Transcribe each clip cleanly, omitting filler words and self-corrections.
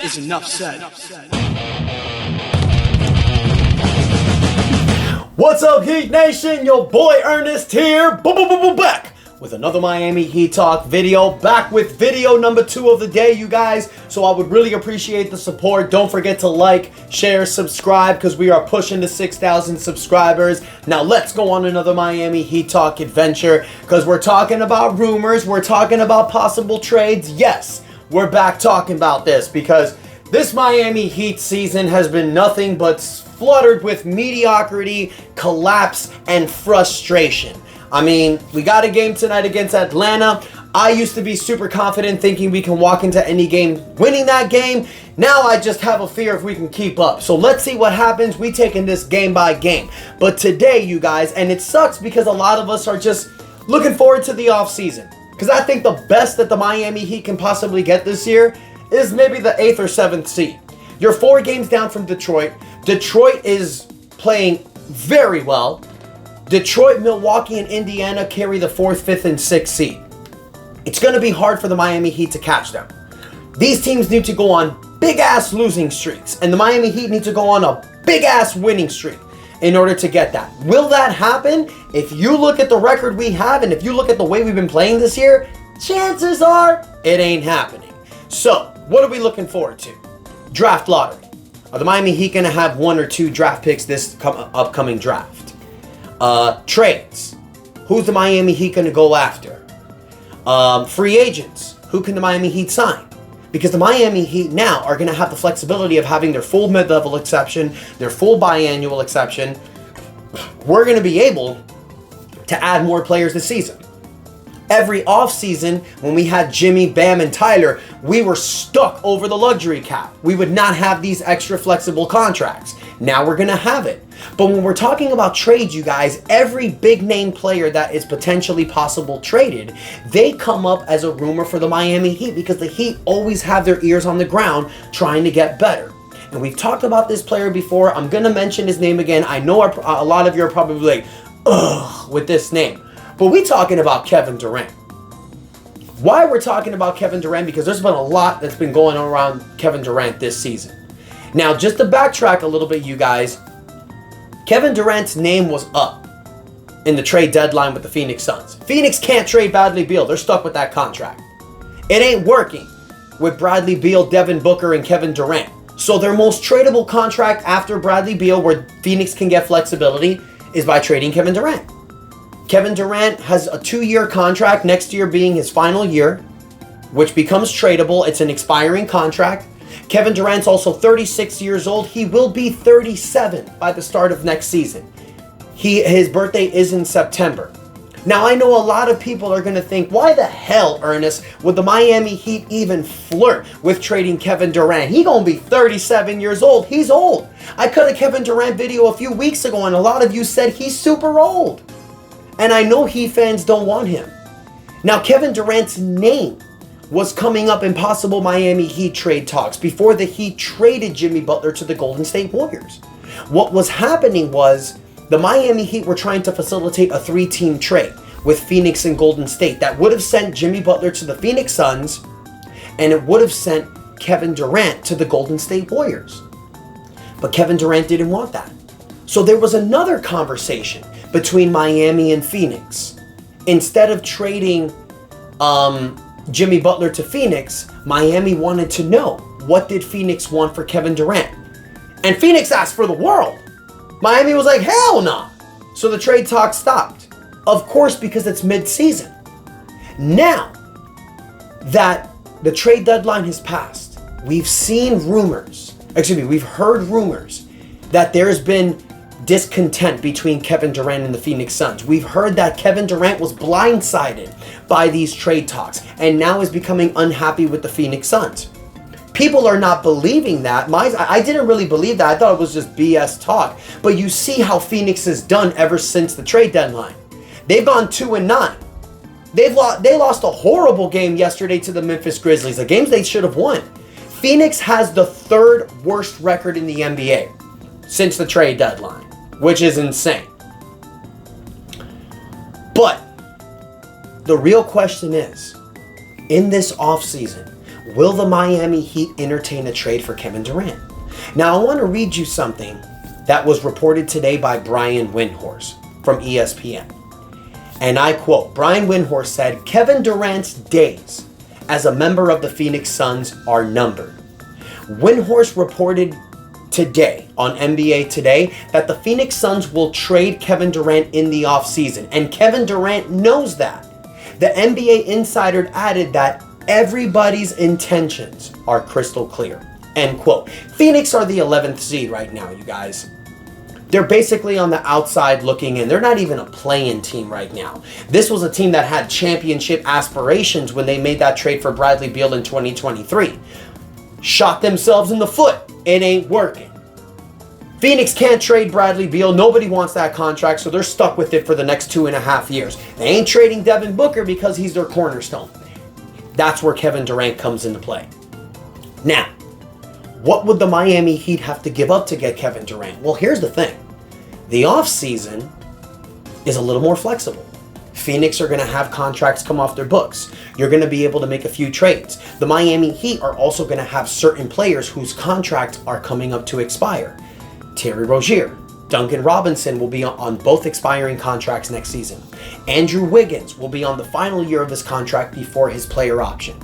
is enough said. What's up, Heat Nation? Your boy Ernest here, back with another Miami Heat Talk video, back with video number 2 of the day, you guys. So I would really appreciate the support. Don't forget to like, share, subscribe, because we are pushing to 6,000 subscribers. Now let's go on another Miami Heat Talk adventure, because we're talking about rumors, we're talking about possible trades. Yes, we're back talking about this, because this Miami Heat season has been nothing but fluttered with mediocrity, collapse, and frustration. I mean, we got a game tonight against Atlanta. I used to be super confident thinking we can walk into any game winning that game. Now I just have a fear if we can keep up. So let's see what happens. We taking this game by game. But today, you guys, and it sucks because a lot of us are just looking forward to the offseason. Because I think the best that the Miami Heat can possibly get this year is maybe the 8th or 7th seed. You're 4 games down from Detroit. Detroit is playing very well. Detroit, Milwaukee, and Indiana carry the 4th, 5th, and 6th seed. It's going to be hard for the Miami Heat to catch them. These teams need to go on big-ass losing streaks, and the Miami Heat need to go on a big-ass winning streak in order to get that. Will that happen? If you look at the record we have, and if you look at the way we've been playing this year, chances are it ain't happening. So, what are we looking forward to? Draft lottery. Are the Miami Heat going to have 1 or 2 draft picks this upcoming draft? Trades. Who's the Miami Heat going to go after? Free agents. Who can the Miami Heat sign? Because the Miami Heat now are going to have the flexibility of having their full mid-level exception, their full biannual exception. We're going to be able to add more players this season. Every offseason, when we had Jimmy, Bam, and Tyler, we were stuck over the luxury cap. We would not have these extra flexible contracts. Now we're going to have it. But when we're talking about trades, you guys, every big name player that is potentially possible traded, they come up as a rumor for the Miami Heat because the Heat always have their ears on the ground trying to get better. And we've talked about this player before. I'm going to mention his name again. I know a lot of you are probably like, ugh, with this name. But we're talking about Kevin Durant. Why we're talking about Kevin Durant? Because there's been a lot that's been going on around Kevin Durant this season. Now, just to backtrack a little bit, you guys, Kevin Durant's name was up in the trade deadline with the Phoenix Suns. Phoenix can't trade Bradley Beal. They're stuck with that contract. It ain't working with Bradley Beal, Devin Booker, and Kevin Durant. So their most tradable contract after Bradley Beal, where Phoenix can get flexibility, is by trading Kevin Durant. Kevin Durant has a 2-year contract, next year being his final year, which becomes tradable. It's an expiring contract. Kevin Durant's also 36 years old. He will be 37 by the start of next season. His birthday is in September. Now, I know a lot of people are going to think, why the hell, Ernest, would the Miami Heat even flirt with trading Kevin Durant? He going to be 37 years old. He's old. I cut a Kevin Durant video a few weeks ago, and a lot of you said he's super old. And I know Heat fans don't want him. Now, Kevin Durant's name was coming up in possible Miami Heat trade talks before the Heat traded Jimmy Butler to the Golden State Warriors. What was happening was the Miami Heat were trying to facilitate a 3-team trade with Phoenix and Golden State that would have sent Jimmy Butler to the Phoenix Suns, and it would have sent Kevin Durant to the Golden State Warriors. But Kevin Durant didn't want that. So there was another conversation between Miami and Phoenix. Instead of trading Jimmy Butler to Phoenix, Miami wanted to know, what did Phoenix want for Kevin Durant? And Phoenix asked for the world. Miami was like, hell no. So the trade talk stopped. Of course, because it's mid-season. Now that the trade deadline has passed, we've heard rumors that there's been discontent between Kevin Durant and the Phoenix Suns. We've heard that Kevin Durant was blindsided by these trade talks and now is becoming unhappy with the Phoenix Suns. People are not believing that. I didn't really believe that. I thought it was just BS talk. But you see how Phoenix has done ever since the trade deadline. They've gone 2-9. They lost a horrible game yesterday to the Memphis Grizzlies, the games they should have won. Phoenix has the 3rd worst record in the NBA since the trade deadline, which is insane. But the real question is, in this offseason, Will the Miami Heat entertain a trade for Kevin Durant? Now, I want to read you something that was reported today by Brian Windhorst from ESPN. And I quote, Brian Windhorst said, Kevin Durant's days as a member of the Phoenix Suns are numbered. Windhorst reported today on NBA Today that the Phoenix Suns will trade Kevin Durant in the offseason, and Kevin Durant knows that. The NBA insider added that everybody's intentions are crystal clear. End quote. Phoenix are the 11th seed right now, you guys. They're basically on the outside looking in. They're not even a play-in team right now. This was a team that had championship aspirations when they made that trade for Bradley Beal in 2023. Shot themselves in the foot. It ain't working. Phoenix can't trade Bradley Beal. Nobody wants that contract, so they're stuck with it for the next 2.5 years. They ain't trading Devin Booker because he's their cornerstone. That's where Kevin Durant comes into play. Now, what would the Miami Heat have to give up to get Kevin Durant? Well, here's the thing. The offseason is a little more flexible. Phoenix are going to have contracts come off their books. You're going to be able to make a few trades. The Miami Heat are also going to have certain players whose contracts are coming up to expire. Terry Rozier, Duncan Robinson will be on both expiring contracts next season. Andrew Wiggins will be on the final year of his contract before his player option.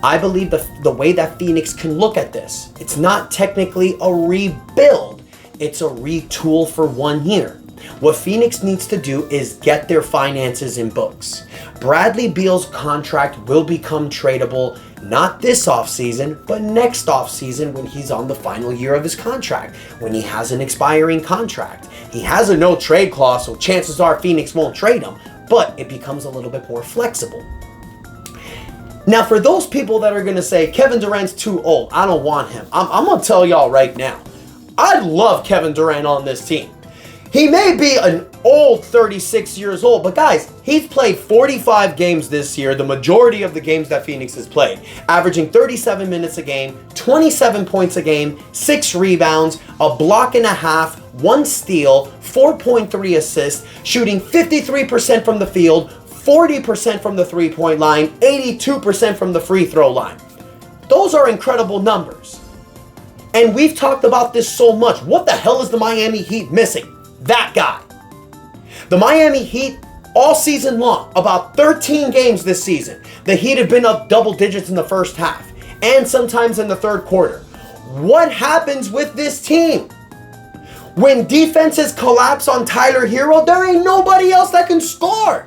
I believe the way that Phoenix can look at this, it's not technically a rebuild, it's a retool for 1 year. What Phoenix needs to do is get their finances in books. Bradley Beal's contract will become tradable not this offseason, but next offseason when he's on the final year of his contract, when he has an expiring contract. He has a no trade clause, so chances are Phoenix won't trade him, but it becomes a little bit more flexible. Now, for those people that are going to say, Kevin Durant's too old, I don't want him, I'm going to tell y'all right now, I love Kevin Durant on this team. He may be an old 36 years old, but guys, he's played 45 games this year, the majority of the games that Phoenix has played, averaging 37 minutes a game, 27 points a game, 6 rebounds, a block and a half, 1 steal, 4.3 assists, shooting 53% from the field, 40% from the three-point line, 82% from the free throw line. Those are incredible numbers. And we've talked about this so much. What the hell is the Miami Heat missing? That guy. The Miami Heat, all season long, about 13 games this season, the Heat have been up double digits in the first half and sometimes in the third quarter. What happens with this team? When defenses collapse on Tyler Hero, there ain't nobody else that can score.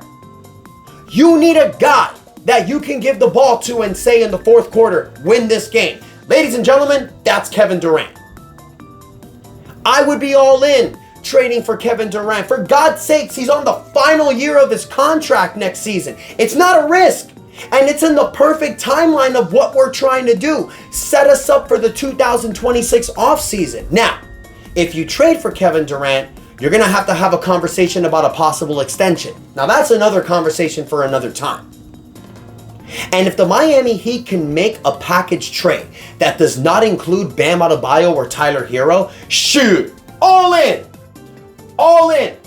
You need a guy that you can give the ball to and say in the fourth quarter, win this game. Ladies and gentlemen, that's Kevin Durant. I would be all in trading for Kevin Durant. For God's sakes, he's on the final year of his contract next season. It's not a risk. And it's in the perfect timeline of what we're trying to do. Set us up for the 2026 offseason. Now, if you trade for Kevin Durant, you're going to have a conversation about a possible extension. Now, that's another conversation for another time. And if the Miami Heat can make a package trade that does not include Bam Adebayo or Tyler Hero, shoot, all in. All in.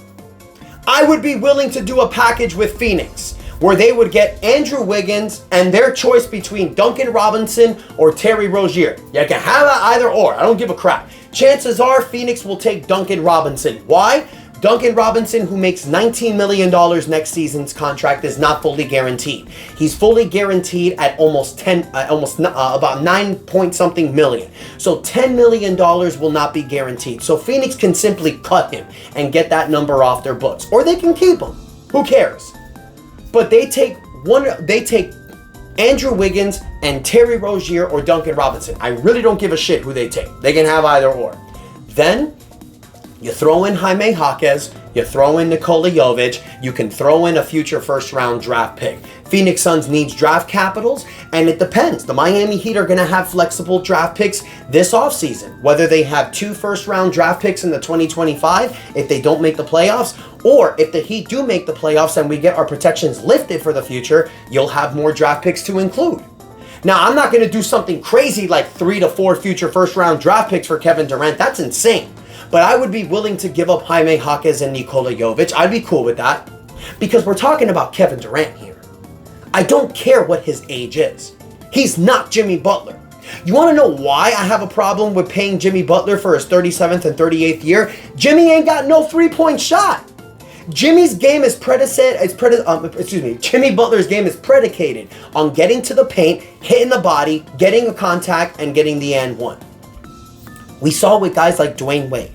I would be willing to do a package with Phoenix where they would get Andrew Wiggins and their choice between Duncan Robinson or Terry Rozier. You can have that either or. I don't give a crap. Chances are Phoenix will take Duncan Robinson. Why? Duncan Robinson, who makes $19 million next season's contract, is not fully guaranteed. He's fully guaranteed at about 9 point something million. So $10 million will not be guaranteed. So Phoenix can simply cut him and get that number off their books, or they can keep him. Who cares? But they take Andrew Wiggins and Terry Rozier or Duncan Robinson. I really don't give a shit who they take. They can have either or. Then you throw in Jaime Jaquez, you throw in Nikola Jovic, you can throw in a future first-round draft pick. Phoenix Suns needs draft capitals, and it depends. The Miami Heat are going to have flexible draft picks this offseason, whether they have 2 first-round draft picks in the 2025 if they don't make the playoffs, or if the Heat do make the playoffs and we get our protections lifted for the future, you'll have more draft picks to include. Now, I'm not going to do something crazy like 3 to 4 future first-round draft picks for Kevin Durant. That's insane. But I would be willing to give up Jaime Jaquez and Nikola Jovic. I'd be cool with that. Because we're talking about Kevin Durant here. I don't care what his age is. He's not Jimmy Butler. You want to know why I have a problem with paying Jimmy Butler for his 37th and 38th year? Jimmy ain't got no three-point shot. Jimmy's game is Jimmy Butler's game is predicated on getting to the paint, hitting the body, getting a contact, and getting the and one. We saw with guys like Dwayne Wade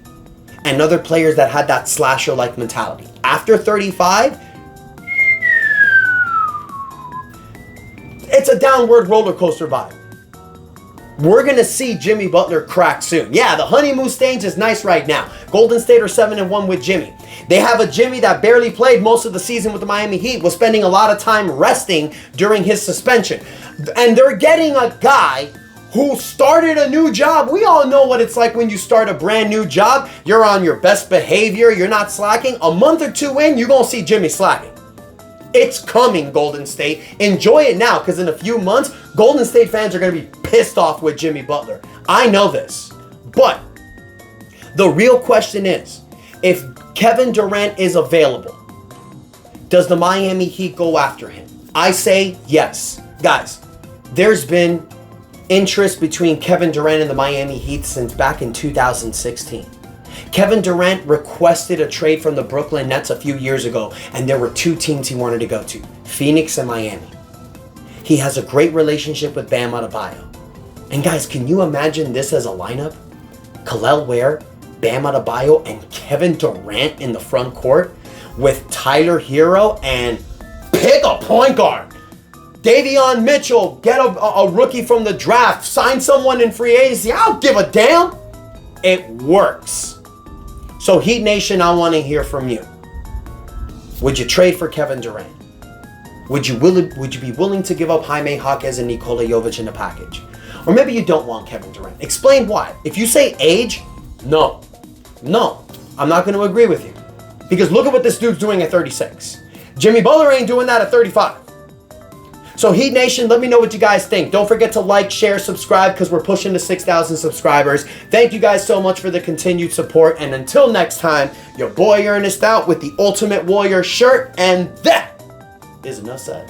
and other players that had that slasher-like mentality. After 35, it's a downward roller coaster vibe. We're going to see Jimmy Butler crack soon. Yeah, the honeymoon stage is nice right now. Golden State are 7-1 with Jimmy. They have a Jimmy that barely played most of the season with the Miami Heat, was spending a lot of time resting during his suspension. And they're getting a guy who started a new job. We all know what it's like when you start a brand new job. You're on your best behavior. You're not slacking. A month or two in, you're going to see Jimmy slacking. It's coming, Golden State. Enjoy it now, because in a few months, Golden State fans are going to be pissed off with Jimmy Butler. I know this. But the real question is, if Kevin Durant is available, does the Miami Heat go after him? I say yes. Guys, there's been interest between Kevin Durant and the Miami Heat since back in 2016. Kevin Durant requested a trade from the Brooklyn Nets a few years ago, and there were two teams he wanted to go to, Phoenix and Miami. He has a great relationship with Bam Adebayo. And guys, can you imagine this as a lineup? Kel'el Ware, Bam Adebayo, and Kevin Durant in the front court with Tyler Hero, and pick a point guard. Davion Mitchell, get a rookie from the draft, sign someone in free agency. I don't give a damn. It works. So Heat Nation, I want to hear from you. Would you trade for Kevin Durant? Would you be willing to give up Jaime Jaquez and Nikola Jovic in the package? Or maybe you don't want Kevin Durant. Explain why. If you say age, no, I'm not going to agree with you. Because look at what this dude's doing at 36. Jimmy Butler ain't doing that at 35. So Heat Nation, let me know what you guys think. Don't forget to like, share, subscribe, because we're pushing to 6,000 subscribers. Thank you guys so much for the continued support. And until next time, your boy Ernest out with the Ultimate Warrior shirt. And that is enough said.